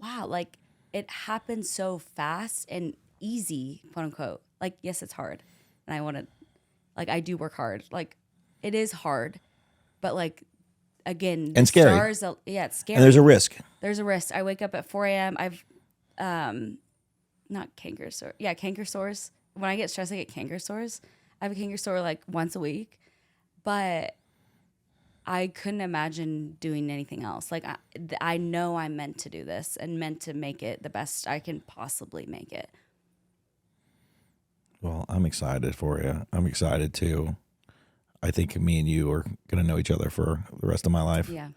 wow, like, it happens so fast and easy, quote unquote. Like, yes, it's hard. And I do work hard. Like, it is hard, but like, again, and scary. It's scary. And there's a risk. I wake up at 4 a.m. I've, not canker sore. Yeah, canker sores. When I get stressed, I get canker sores. I have a canker sore like once a week, but I couldn't imagine doing anything else. Like, I know I'm meant to do this and meant to make it the best I can possibly make it. Well, I'm excited for you. I'm excited too. I think me and you are going to know each other for the rest of my life. Yeah.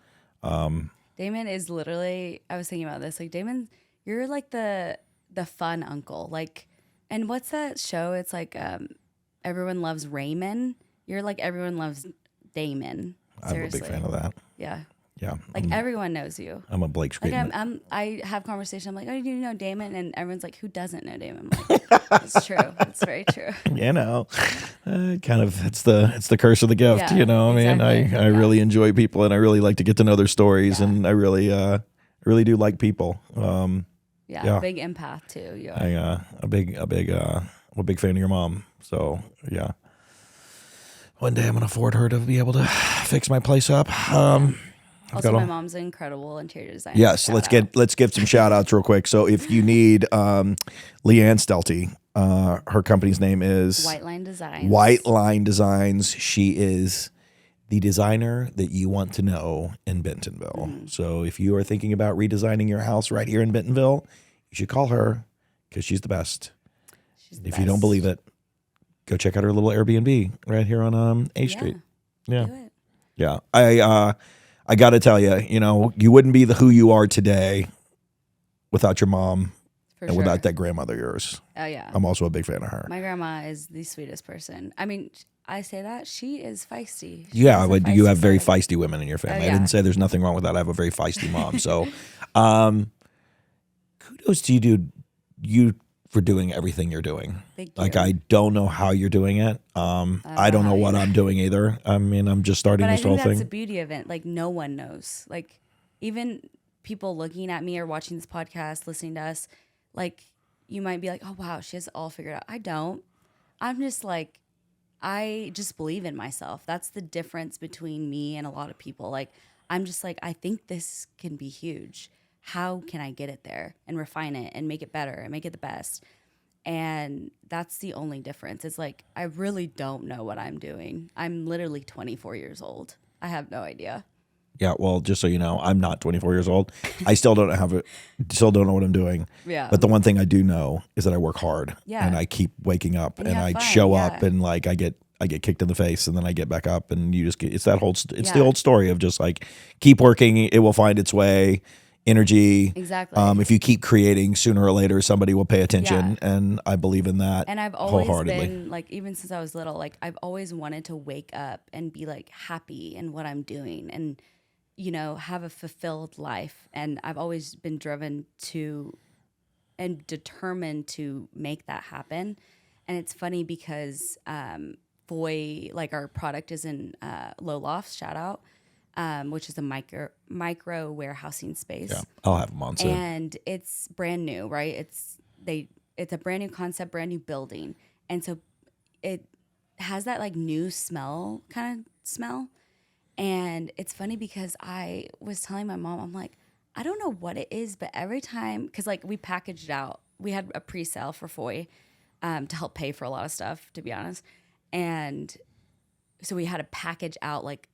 Damon is literally, I was thinking about this, like Damon, you're like the fun uncle. Like, and what's that show? It's like everyone loves Raymond. You're like everyone loves Damon. Seriously. I'm a big fan of that. Yeah. Yeah. Like everyone knows you. I'm a Blake Like Streetman. I have conversation. I'm like, oh, do you know Damon? And everyone's like, who doesn't know Damon? I'm like, it's true. It's very true. You know, kind of it's the curse of the gift. Yeah, You know, exactly. I really enjoy people, and I really like to get to know their stories, and I really do like people. Yeah, big empath too. You are. I'm a big fan of your mom. So yeah, one day I'm gonna afford her to be able to fix my place up. Also, my mom's an incredible interior designer. Yes, let's give some shout outs real quick. So if you need Leanne Stelte, her company's name is White Line Designs. White Line Designs. She is the designer that you want to know in Bentonville. So if you are thinking about redesigning your house right here in Bentonville, you should call her because she's the best. If you don't believe it, go check out her little Airbnb right here on A Street. Yeah. Do it. Yeah. I got to tell you, you wouldn't be the who you are today without your mom and without that grandmother of yours. Oh, yeah. I'm also a big fan of her. My grandma is the sweetest person. I mean, I say that. She is feisty. You have very feisty women in your family. Yeah. I didn't say there's nothing wrong with that. I have a very feisty mom. So kudos to you for doing everything you're doing. Thank you. Like, I don't know how you're doing it. I don't know what I'm doing either. I mean, I'm just starting this whole thing. But I think that's the beauty of it. Like, no one knows. Like, even people looking at me or watching this podcast, listening to us, like, you might be like, oh, wow, she has it all figured out. I don't. I'm just like, I just believe in myself. That's the difference between me and a lot of people. Like, I'm just like, I think this can be huge. How can I get it there and refine it and make it better and make it the best? And that's the only difference. It's like, I really don't know what I'm doing. I'm literally 24 years old. I have no idea. Yeah, well, just so you know, I'm not 24 years old. I still don't know what I'm doing. Yeah. But the one thing I do know is that I work hard. Yeah. And I keep waking up and I fun, show up and like I get kicked in the face and then I get back up and you just get, it's the old story of just like keep working, it will find its way. Energy. Exactly. If you keep creating, sooner or later somebody will pay attention, and I believe in that. And I've always been like, even since I was little, like I've always wanted to wake up and be like happy in what I'm doing, and have a fulfilled life. And I've always been driven to and determined to make that happen. And it's funny because FOY, like our product is in Low Lofts, shout out. Which is a micro warehousing space. Yeah, I'll have them on soon. And it's brand new, right? It's a brand new concept, brand new building, and so it has that like new smell kind of smell. And it's funny because I was telling my mom, I'm like, I don't know what it is, but every time, because like we packaged out, we had a pre-sale for FOY to help pay for a lot of stuff, to be honest, and so we had to package out like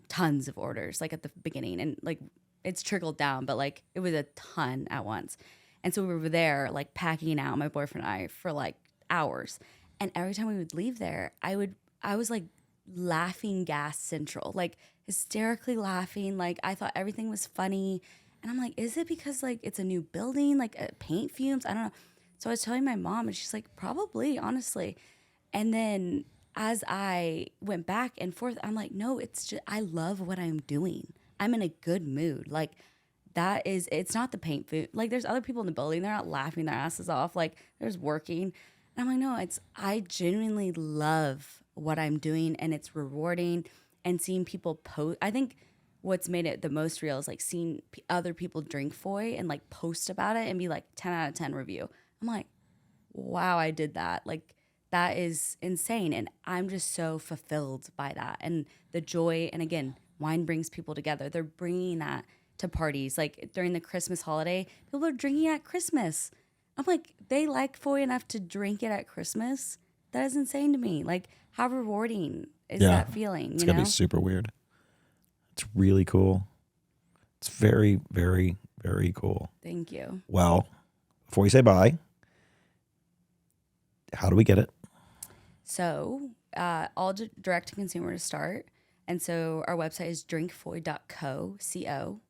tons of orders like at the beginning, and like it's trickled down, but like it was a ton at once. And so we were there like packing out, my boyfriend and I, for like hours. And every time we would leave there, I was like laughing gas central, like hysterically laughing. Like I thought everything was funny. And I'm like, is it because like it's a new building, like paint fumes? I don't know. So I was telling my mom and she's like, probably, honestly. And then as I went back and forth, I'm like, no, it's just, I love what I'm doing. I'm in a good mood. Like it's not the paint food. Like there's other people in the building. They're not laughing their asses off. Like there's working. And I'm like, no, I genuinely love what I'm doing, and it's rewarding, and seeing people post. I think what's made it the most real is like seeing other people drink FOY and like post about it and be like 10 out of 10 review. I'm like, wow, I did that. Like, that is insane. And I'm just so fulfilled by that. And the joy, and again, wine brings people together. They're bringing that to parties. Like during the Christmas holiday, people are drinking at Christmas. I'm like, they like FOY enough to drink it at Christmas? That is insane to me. Like, how rewarding is that feeling? It's going to be super weird. It's really cool. It's very, very, very cool. Thank you. Well, before we say bye, how do we get it? So, all direct to consumer to start. And so our website is drinkfoy.co, C-O.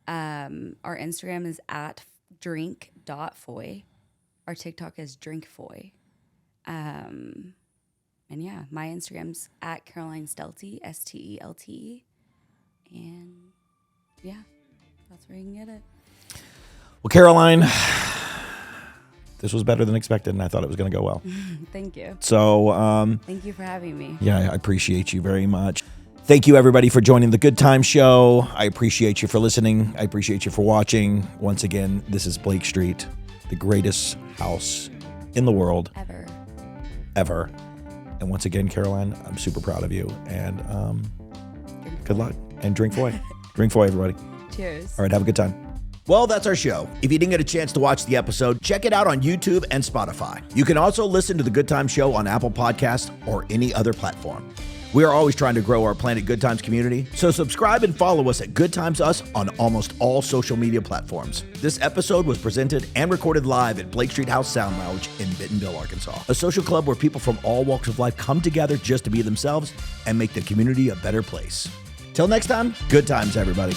Our Instagram is at drink.foy. Our TikTok is drinkfoy. And yeah, my Instagram's at Caroline Stelte, Stelte. And yeah, that's where you can get it. Well, Caroline, this was better than expected, and I thought it was going to go well. Thank you. So, Thank you for having me. yeah, I appreciate you very much. Thank you, everybody, for joining the GoodTimes Show. I appreciate you for listening. I appreciate you for watching. Once again, this is Blake Street, the greatest house in the world. Ever. And once again, Caroline, I'm super proud of you. And good luck. And drink Foy. Drink Foy, everybody. Cheers. All right, have a good time. Well, that's our show. If you didn't get a chance to watch the episode, check it out on YouTube and Spotify. You can also listen to the GoodTimes Show on Apple Podcasts or any other platform. We are always trying to grow our Planet Good Times community, so subscribe and follow us at Good Times Us on almost all social media platforms. This episode was presented and recorded live at Blake Street House Sound Lounge in Bentonville, Arkansas, a social club where people from all walks of life come together just to be themselves and make the community a better place. Till next time, good times, everybody.